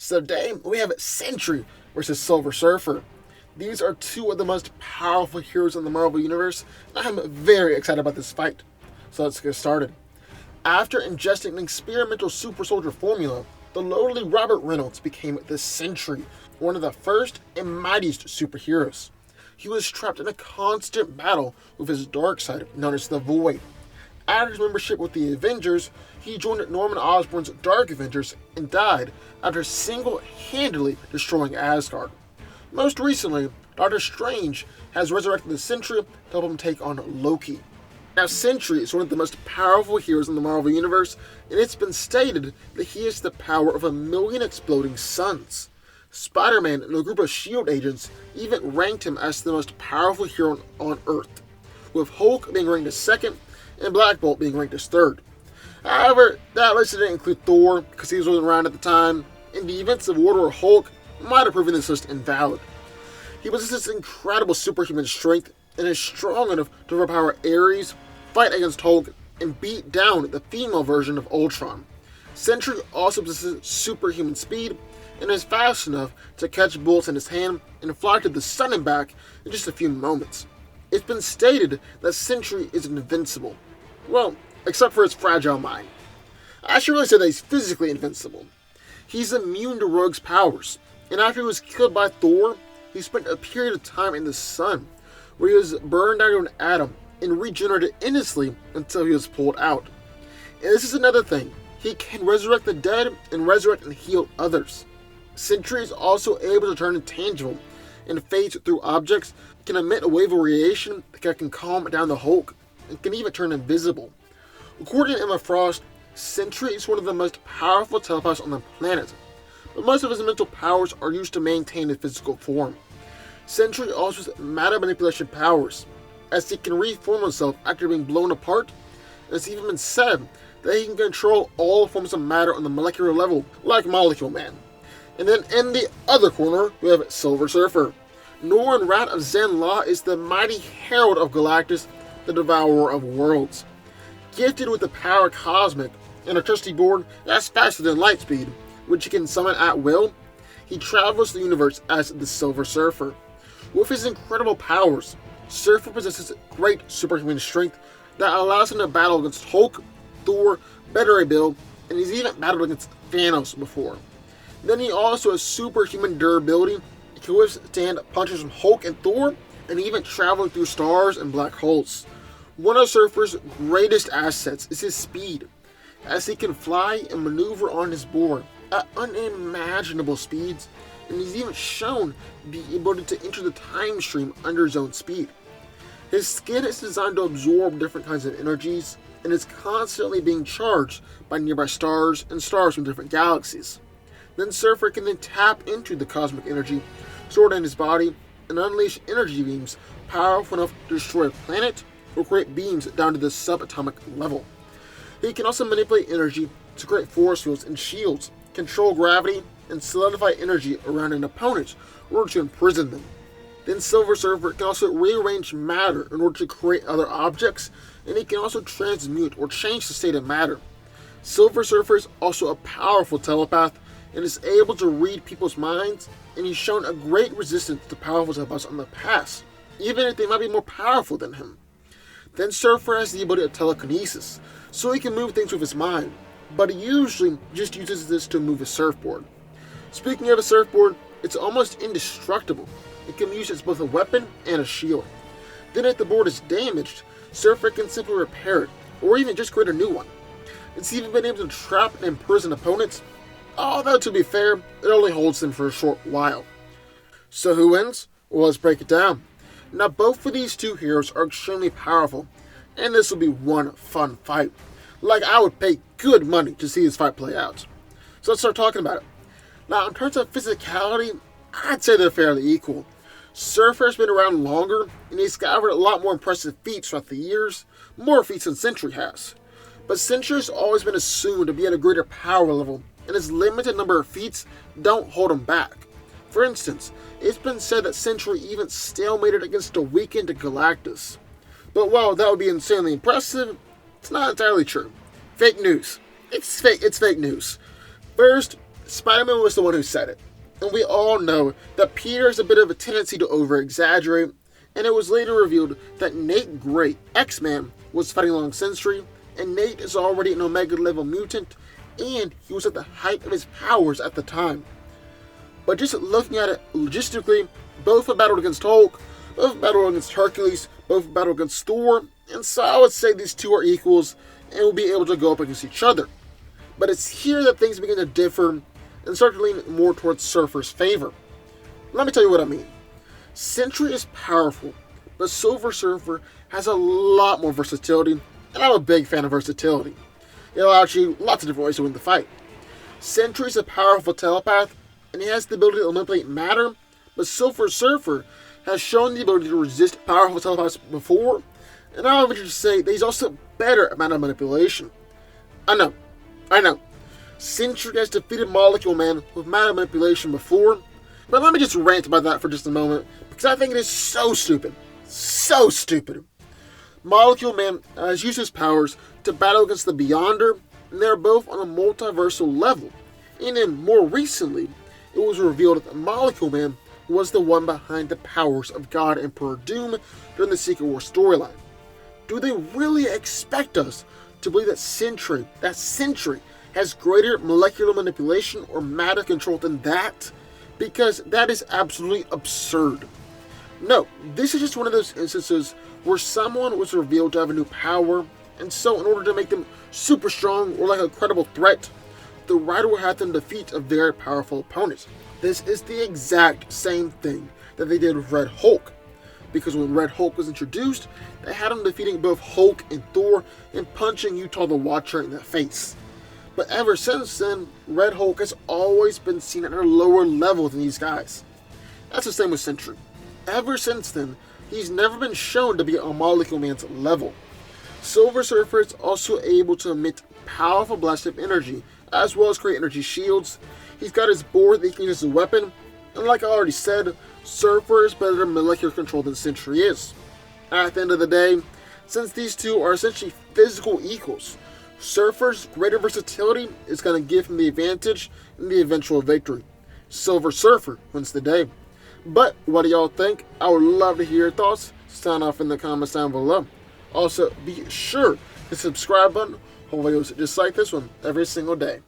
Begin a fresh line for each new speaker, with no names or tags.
So today we have Sentry versus Silver Surfer. These are two of the most powerful heroes in the Marvel Universe, and I'm very excited about this fight. So let's get started. After ingesting an experimental super soldier formula, the lowly Robert Reynolds became the Sentry, one of the first and mightiest superheroes. He was trapped in a constant battle with his dark side, known as the Void. After his membership with the Avengers, he joined Norman Osborn's Dark Avengers and died after single-handedly destroying Asgard. Most recently, Doctor Strange has resurrected the Sentry to help him take on Loki. Now, Sentry is one of the most powerful heroes in the Marvel Universe, and it's been stated that he has the power of 1,000,000 exploding suns. Spider-Man and a group of S.H.I.E.L.D. agents even ranked him as the most powerful hero on Earth, with Hulk being ranked as second and Black Bolt being ranked as third. However, that list didn't include Thor because he wasn't around at the time, and the events of World War Hulk might have proven this list invalid. He possesses incredible superhuman strength and is strong enough to overpower Ares, fight against Hulk, and beat down the female version of Ultron. Sentry also possesses superhuman speed and is fast enough to catch bullets in his hand and fly to the sun and back in just a few moments. It's been stated that Sentry is invincible. Well, except for his fragile mind. I should really say that he's physically invincible. He's immune to Rogue's powers, and after he was killed by Thor, he spent a period of time in the sun, where he was burned down to an atom and regenerated endlessly until he was pulled out. And this is another thing, he can resurrect the dead and resurrect and heal others. Sentry is also able to turn intangible and fades through objects, can emit a wave of radiation that can calm down the Hulk, and can even turn invisible. According to Emma Frost, Sentry is one of the most powerful telepaths on the planet, but most of his mental powers are used to maintain his physical form. Sentry also has matter manipulation powers, as he can reform himself after being blown apart, and it's even been said that he can control all forms of matter on the molecular level, like Molecule Man. And then in the other corner, we have Silver Surfer. Norrin Rath of Zen-La is the mighty Herald of Galactus, the Devourer of Worlds. Gifted with the power cosmic and a trusty board that's faster than light speed, which he can summon at will, he travels the universe as the Silver Surfer. With his incredible powers, Surfer possesses great superhuman strength that allows him to battle against Hulk, Thor, Beta Ray Bill, and he's even battled against Thanos before. Then he also has superhuman durability. He can withstand punches from Hulk and Thor, and even traveling through stars and black holes. One of Surfer's greatest assets is his speed, as he can fly and maneuver on his board at unimaginable speeds, and he's even shown the ability to enter the time stream under his own speed. His skin is designed to absorb different kinds of energies, and is constantly being charged by nearby stars and stars from different galaxies. Then Surfer can then tap into the cosmic energy stored in his body and unleash energy beams powerful enough to destroy a planet or create beams down to the subatomic level. He can also manipulate energy to create force fields and shields, control gravity, and solidify energy around an opponent in order to imprison them. Then Silver Surfer can also rearrange matter in order to create other objects, and he can also transmute or change the state of matter. Silver Surfer is also a powerful telepath and is able to read people's minds, and he's shown a great resistance to powerful telepaths in the past, even if they might be more powerful than him. Then Surfer has the ability of telekinesis, so he can move things with his mind, but he usually just uses this to move his surfboard. Speaking of a surfboard, it's almost indestructible. It can be used as both a weapon and a shield. Then if the board is damaged, Surfer can simply repair it, or even just create a new one. It's even been able to trap and imprison opponents, although to be fair, it only holds them for a short while. So who wins? Well, let's break it down. Now both of these two heroes are extremely powerful, and this will be one fun fight. Like, I would pay good money to see this fight play out. So let's start talking about it. Now, in terms of physicality, I'd say they're fairly equal. Surfer has been around longer, and he's discovered a lot more impressive feats throughout the years, more feats than Sentry has. But Sentry has always been assumed to be at a greater power level, and his limited number of feats don't hold him back. For instance, it's been said that Sentry even stalemated against a weakened Galactus. But while that would be insanely impressive, it's not entirely true. Fake news. It's fake news. First, Spider-Man was the one who said it, and we all know that Peter has a bit of a tendency to over-exaggerate, and it was later revealed that Nate Gray, X-Man, was fighting along Sentry, and Nate is already an Omega-level mutant, and he was at the height of his powers at the time. But just looking at it logistically, both have battled against Hulk, both have battled against Hercules, both have battled against Thor, and so I would say these two are equals and will be able to go up against each other. But it's here that things begin to differ and start to lean more towards Surfer's favor. Let me tell you what I mean. Sentry is powerful, but Silver Surfer has a lot more versatility, and I'm a big fan of versatility. Actually lots of different ways to win the fight. Sentry is a powerful telepath, and he has the ability to manipulate matter, but Silver Surfer has shown the ability to resist powerful telepaths before, and I would venture to say that he's also better at matter manipulation. I know. Sentry has defeated Molecule Man with matter manipulation before, but let me just rant about that for just a moment, because I think it is so stupid. So stupid. Molecule Man has used his powers to battle against the Beyonder, and they're both on a multiversal level. And then, more recently, it was revealed that Molecule Man was the one behind the powers of God Emperor Doom during the Secret War storyline. Do they really expect us to believe that Sentry has greater molecular manipulation or matter control than that? Because that is absolutely absurd. No, this is just one of those instances where someone was revealed to have a new power, and so in order to make them super strong or like a credible threat, the writer will have them defeat a very powerful opponent. This is the exact same thing that they did with Red Hulk, because when Red Hulk was introduced, they had him defeating both Hulk and Thor and punching Utah the Watcher in the face. But ever since then, Red Hulk has always been seen at a lower level than these guys. That's the same with Sentry. Ever since then, he's never been shown to be on Molecule Man's level. Silver Surfer is also able to emit powerful blasts of energy, as well as create energy shields. He's got his board that he can use as a weapon, and like I already said, Surfer is better at molecular control than Sentry is. At the end of the day, since these two are essentially physical equals, Surfer's greater versatility is going to give him the advantage in the eventual victory. Silver Surfer wins the day. But what do y'all think? I would love to hear your thoughts. Sound off in the comments down below. Also, be sure to subscribe button for videos just like this one every single day.